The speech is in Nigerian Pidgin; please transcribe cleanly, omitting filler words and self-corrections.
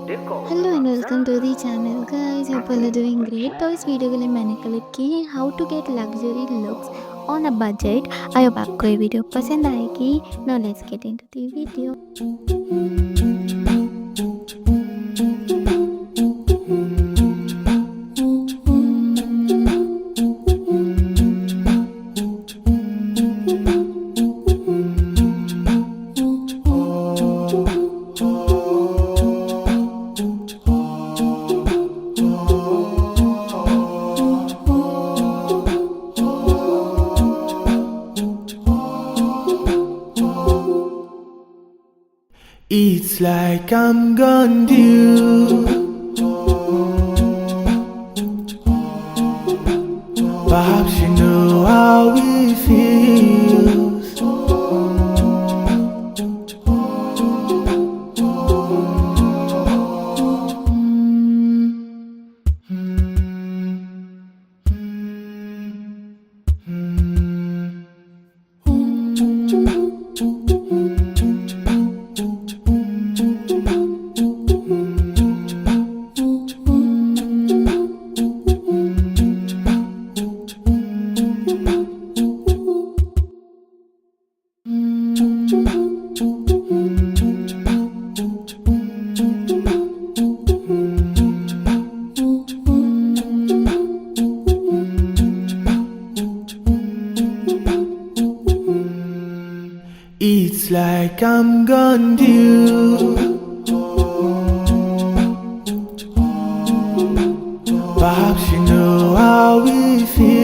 Hello and welcome to the channel guys. Hope you are doing great. तो इस वीडियो के लिए मैंने कलेक्ट की है how to get luxury looks on a budget. I hope आपको ये वीडियो पसंद आएगी. Now let's get into the video. It's like I'm gone due. Perhaps you know how it feels. It's like I'm gone due. Perhaps you know how it feels.